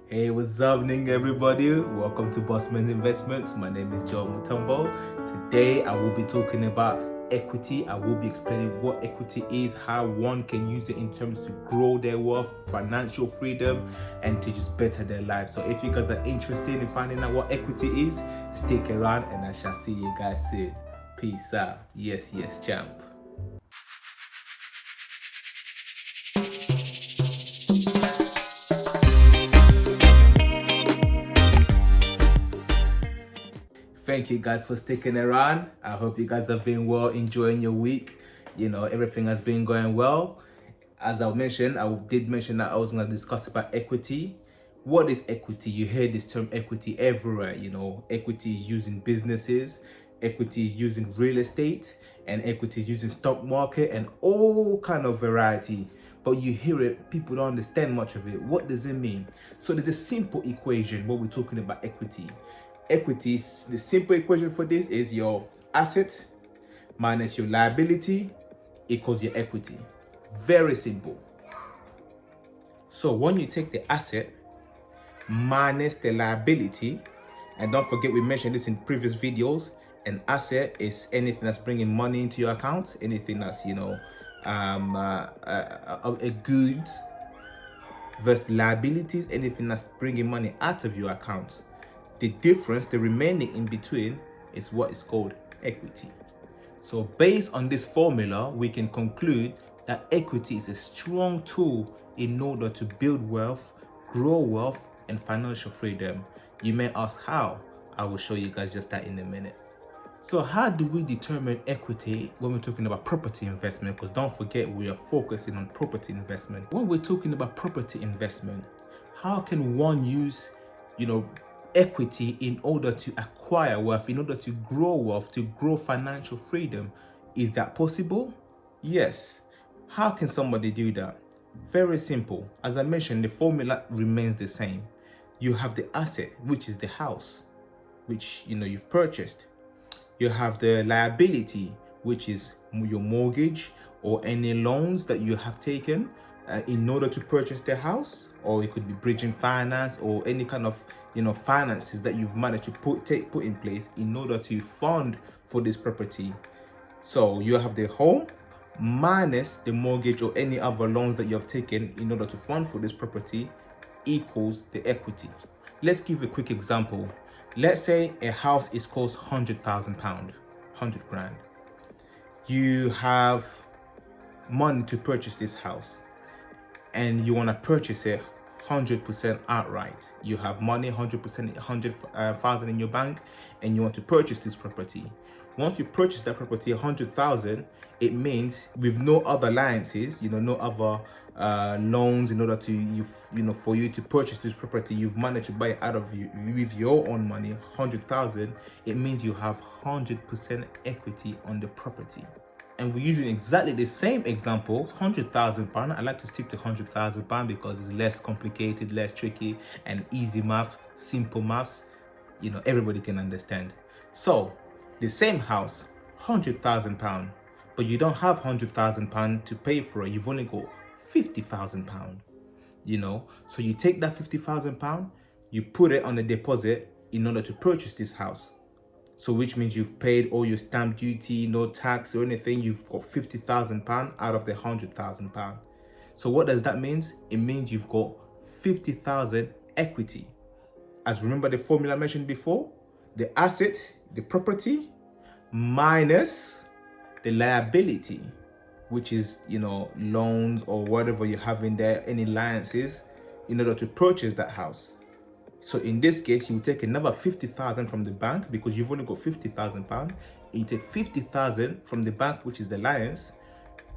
Hey, what's happening, everybody? Welcome to Bossman Investments. My name is Joe Mutombo. Today, I will be talking about equity. I will be explaining what equity is, how one can use it in terms to grow their wealth, financial freedom, and to just better their life. So, if you guys are interested in finding out what equity is, stick around, and I shall see you guys soon. Peace out. Yes, champ. Thank you guys for sticking around. I hope you guys have been well, enjoying your week. Everything has been going well. As I mentioned, I did mention that I was going to discuss about equity. What is equity? You hear this term equity everywhere. Equity is used in businesses, equity is used in real estate, and equity is used in stock market and all kind of variety. But you hear it, people don't understand much of it. What does it mean? So there's a simple equation when we're talking about equity. Equity, the simple equation for this is your asset minus your liability equals your equity. Very simple. So when you take the asset minus the liability, and don't forget we mentioned this in previous videos, an asset is anything that's bringing money into your account, anything that's a good, versus liabilities, anything that's bringing money out of your account. The difference, the remaining in between, is what is called equity. So based on this formula, we can conclude that equity is a strong tool in order to build wealth, grow wealth, and financial freedom. You may ask how. I will show you guys just that in a minute. So how do we determine equity when we're talking about property investment? Because don't forget, we are focusing on property investment. When we're talking about property investment, how can one use, equity in order to acquire wealth, in order to grow wealth, to grow financial freedom? Is that possible? Yes. How can somebody do that? Very simple. As I mentioned, the formula remains the same. You have the asset, which is the house, which you've purchased. You have the liability, which is your mortgage or any loans that you have taken in order to purchase the house, or it could be bridging finance or any kind of finances that you've managed to put in place in order to fund for this property. So you have the home minus the mortgage or any other loans that you have taken in order to fund for this property equals the equity. Let's give a quick example. Let's say a house is cost £100,000, 100 grand. You have money to purchase this house and you want to purchase it 100% outright. You have money, 100,000 in your bank, and you want to purchase this property. Once you purchase that property 100,000, it means with no other alliances, no other loans in order to for you to purchase this property, you've managed to buy it out of you with your own money, 100,000. It means you have 100% equity on the property. And we're using exactly the same example, £100,000. I like to stick to £100,000 because it's less complicated, less tricky, and easy math, simple maths. Everybody can understand. So the same house, £100,000, but you don't have £100,000 to pay for it. You've only got £50,000. So you take that £50,000, you put it on a deposit in order to purchase this house. So which means you've paid all your stamp duty, no tax or anything. You've got £50,000 out of the £100,000. So what does that mean? It means you've got 50,000 equity. As remember the formula I mentioned before, the asset, the property, minus the liability, which is, loans or whatever you have in there, any alliances, in order to purchase that house. So in this case, you take another 50,000 from the bank because you've only got £50,000. You take 50,000 from the bank, which is the alliance.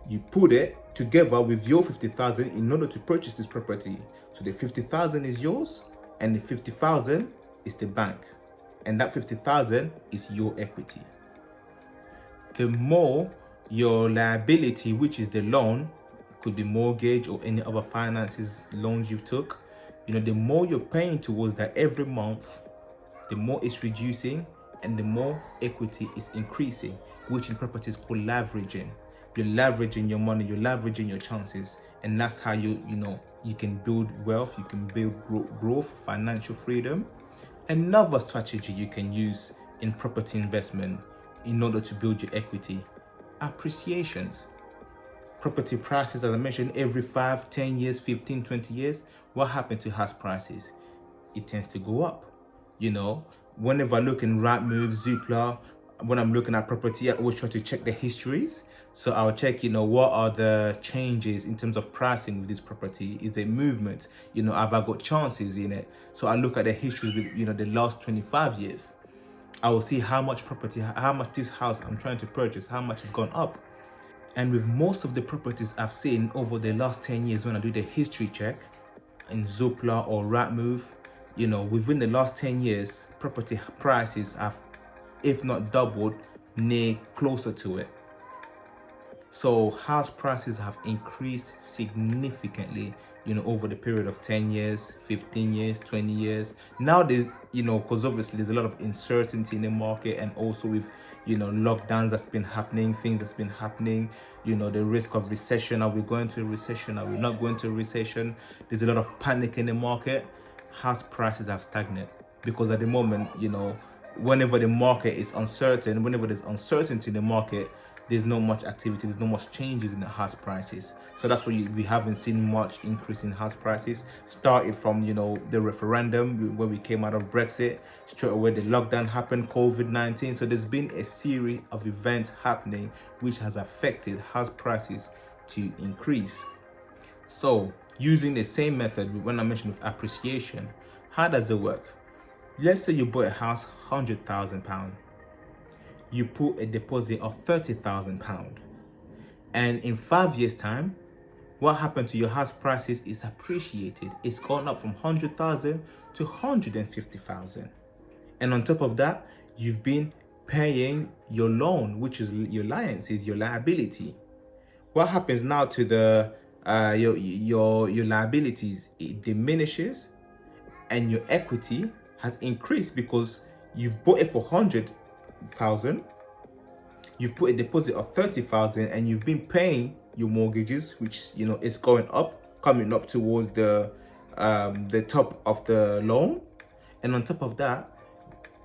You put it together with your 50,000 in order to purchase this property. So the 50,000 is yours and the 50,000 is the bank. And that 50,000 is your equity. The more your liability, which is the loan, could be mortgage or any other finances, loans you've took, the more you're paying towards that every month, the more it's reducing and the more equity is increasing, which in property is called leveraging. You're leveraging your money, you're leveraging your chances. And that's how you can build wealth, you can build growth, financial freedom. Another strategy you can use in property investment in order to build your equity: appreciations. Property prices, as I mentioned, every 5, 10 years, 15, 20 years, what happened to house prices? It tends to go up. Whenever I look in Rightmove, Zoopla, when I'm looking at property, I always try to check the histories. So I'll check, what are the changes in terms of pricing with this property? Is there movement? Have I got chances in it? So I look at the histories with, the last 25 years. I will see how much this house I'm trying to purchase, how much it's gone up. And with most of the properties I've seen over the last 10 years, when I do the history check in Zoopla or Rightmove, within the last 10 years, property prices have, if not doubled, near closer to it. So house prices have increased significantly, over the period of 10 years, 15 years, 20 years. Now there's, because obviously there's a lot of uncertainty in the market, and also with, lockdowns that's been happening, things that's been happening, the risk of recession. Are we going to a recession? Are we not going to a recession? There's a lot of panic in the market. House prices have stagnated because at the moment, whenever the market is uncertain, whenever there's uncertainty in the market, there's not much activity, there's not much changes in the house prices. So that's why we haven't seen much increase in house prices. Started from, the referendum when we came out of Brexit, straight away the lockdown happened, COVID-19. So there's been a series of events happening which has affected house prices to increase. So using the same method when I mentioned with appreciation, how does it work? Let's say you bought a house, £100,000. You put a deposit of £30,000, and in 5 years' time, what happened to your house prices is appreciated. It's gone up from 100,000 to 150,000, and on top of that, you've been paying your loan, which is your liability. What happens now to the your liabilities? It diminishes, and your equity has increased because you've bought it for 100,000. You've put a deposit of 30,000, and you've been paying your mortgages, which is going up, coming up towards the top of the loan. And on top of that,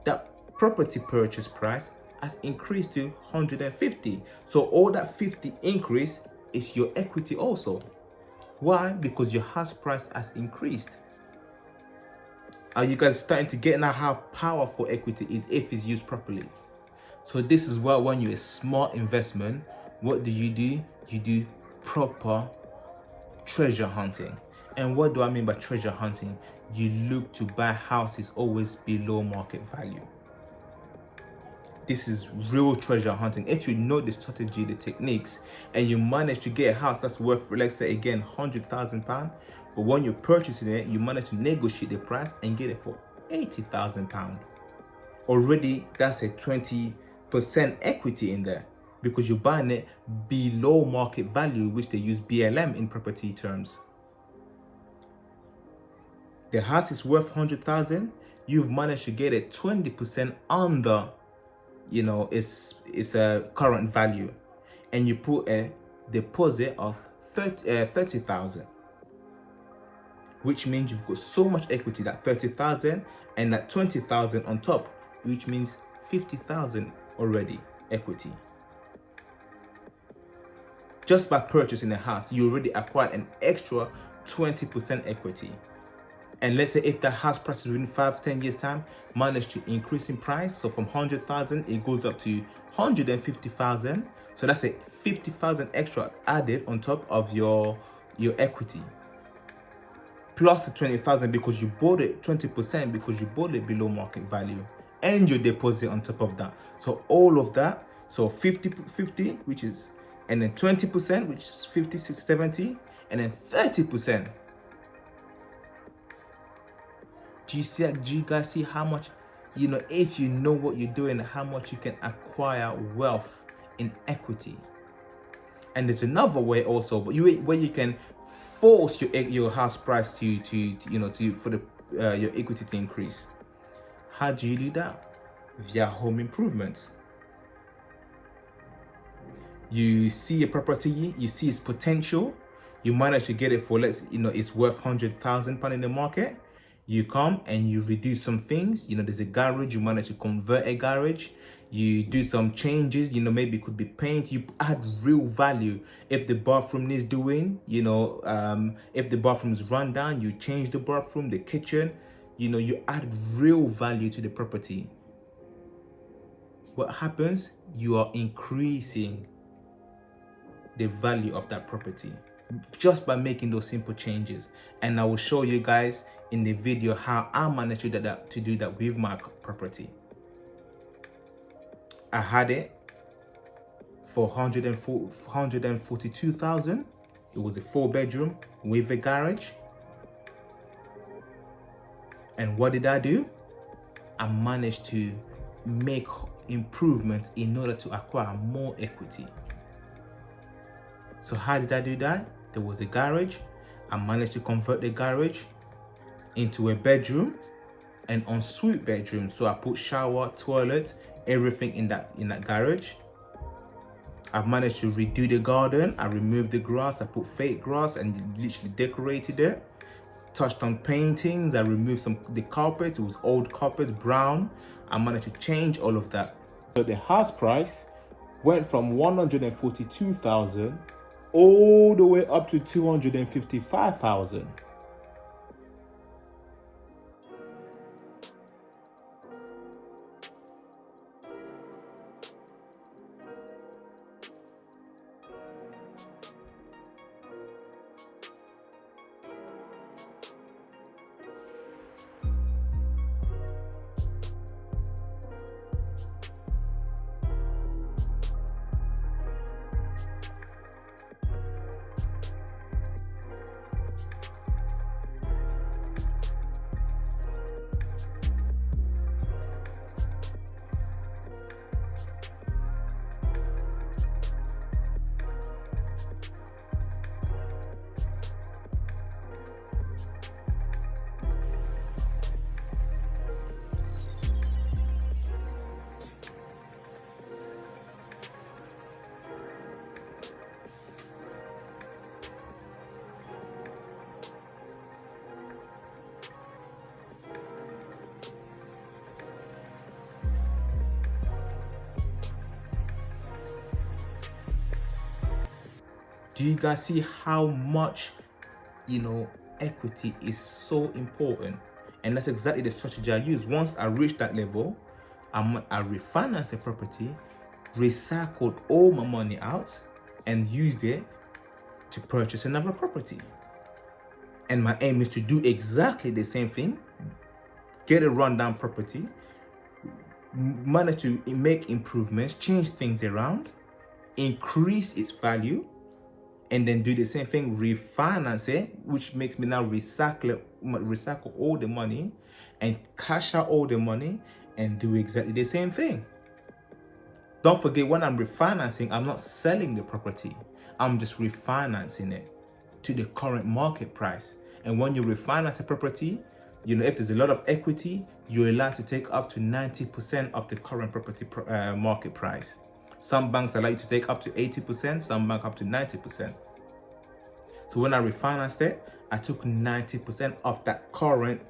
that property purchase price has increased to 150. So all that 50 increase is your equity also. Why? Because your house price has increased. Are you guys starting to get now how powerful equity is if it's used properly? So this is where, when you're a smart investment, what do? You do proper treasure hunting. And what do I mean by treasure hunting? You look to buy houses always below market value. This is real treasure hunting. If you know the strategy, the techniques, and you manage to get a house that's worth, let's say again, £100,000, but when you're purchasing it, you manage to negotiate the price and get it for £80,000. Already, that's a 20% equity in there, because you're buying it below market value, which they use BLM in property terms. The house is worth 100,000. You've managed to get it 20% under, its current value, and you put a deposit of 30,000, which means you've got so much equity, that 30,000 and that 20,000 on top, which means 50,000 already equity. Just by purchasing a house, you already acquired an extra 20% equity. And let's say if the house price within 5-10 years time managed to increase in price, so from 100,000 it goes up to 150,000, so that's a 50,000 extra added on top of your equity, plus the 20,000 because you bought it 20%, because you bought it below market value, and your deposit on top of that. So all of that, so 50, which is, and then 20%, which is 50, 60, 70, and then 30%. Do you guys see how much, if you know what you're doing, how much you can acquire wealth in equity? And there's another way also, but where you can force your house price to for the your equity to increase. How do you do that? Via home improvements. You see a property, you see its potential, You manage to get it for, it's worth £100,000 in the market. You come and you reduce some things. There's a garage, you manage to convert a garage. You do some changes, maybe it could be paint. You add real value. If the bathroom needs doing, if the bathroom is run down, you change the bathroom, the kitchen. You add real value to the property. What happens? You are increasing the value of that property just by making those simple changes. And I will show you guys in the video how I managed to do that with my property. I had it for 142,000. It was a 4-bedroom with a garage. And what did I do? I managed to make improvements in order to acquire more equity. So how did I do that? There was a garage. I managed to convert the garage into a bedroom, an ensuite bedroom. So I put shower, toilet, everything in that garage. I've managed to redo the garden. I removed the grass. I put fake grass and literally decorated it. Touched on paintings. I removed the carpet. It was old carpet, brown. I managed to change all of that. So the house price went from 142,000 all the way up to 255,000. Do you guys see how much, equity is so important? And that's exactly the strategy I use. Once I reach that level, I refinanced the property, recycled all my money out, and used it to purchase another property. And my aim is to do exactly the same thing, get a rundown property, manage to make improvements, change things around, increase its value, and then do the same thing, refinance it, which makes me now recycle all the money and cash out all the money and do exactly the same thing. Don't forget, when I'm refinancing, I'm not selling the property. I'm just refinancing it to the current market price. And when you refinance a property, if there's a lot of equity, you're allowed to take up to 90% of the current property market price. Some banks allow you to take up to 80%, some bank up to 90%. So when I refinanced it, I took 90% of that current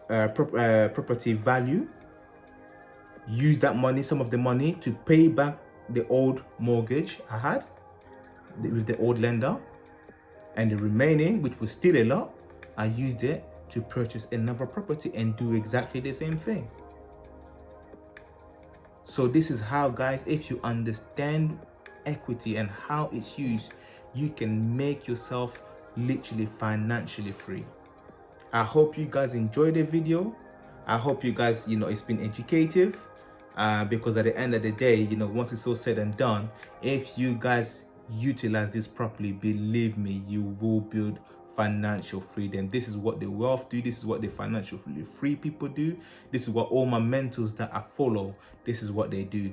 property value, used that money, some of the money, to pay back the old mortgage I had with the old lender, and the remaining, which was still a lot, I used it to purchase another property and do exactly the same thing. So this is how, guys, if you understand equity and how it's used, you can make yourself literally financially free. I hope you guys enjoyed the video. I hope you guys, it's been educative, because at the end of the day, once it's all said and done, if you guys utilize this properly, believe me, you will build financial freedom. This is what the wealth do. This is what the financially free people do. This is what all my mentors that I follow, this is what they do.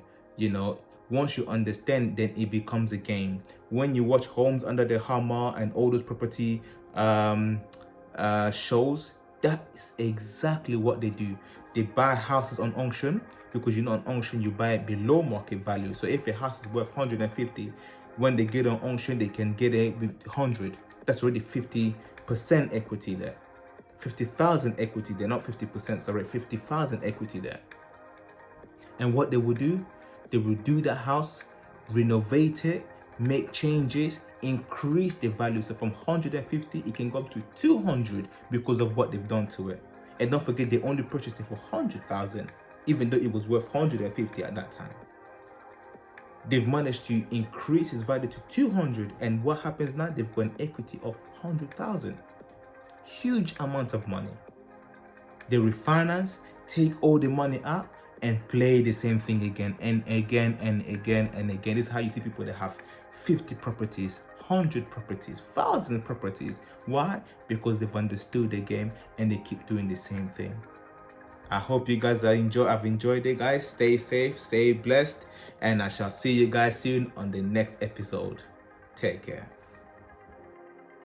Once you understand, then it becomes a game. When you watch Homes Under the Hammer and all those property shows, that's exactly what they do. They buy houses on auction, because on auction you buy it below market value. So if a house is worth 150, when they get on auction, they can get it with 100. That's already 50% equity there. 50,000 equity there, not 50%, sorry, 50,000 equity there. And what they will do, they will do the house, renovate it, make changes, increase the value. So from 150, it can go up to 200 because of what they've done to it. And don't forget, they only purchased it for 100,000, even though it was worth 150 at that time. They've managed to increase its value to 200, and what happens now? They've got an equity of 100,000. Huge amount of money. They refinance, take all the money out, and play the same thing again and again and again and again. This is how you see people that have 50 properties, 100 properties, 1,000 properties. Why? Because they've understood the game and they keep doing the same thing. I hope you guys have enjoyed it, guys. Stay safe, stay blessed, and I shall see you guys soon on the next episode. Take care.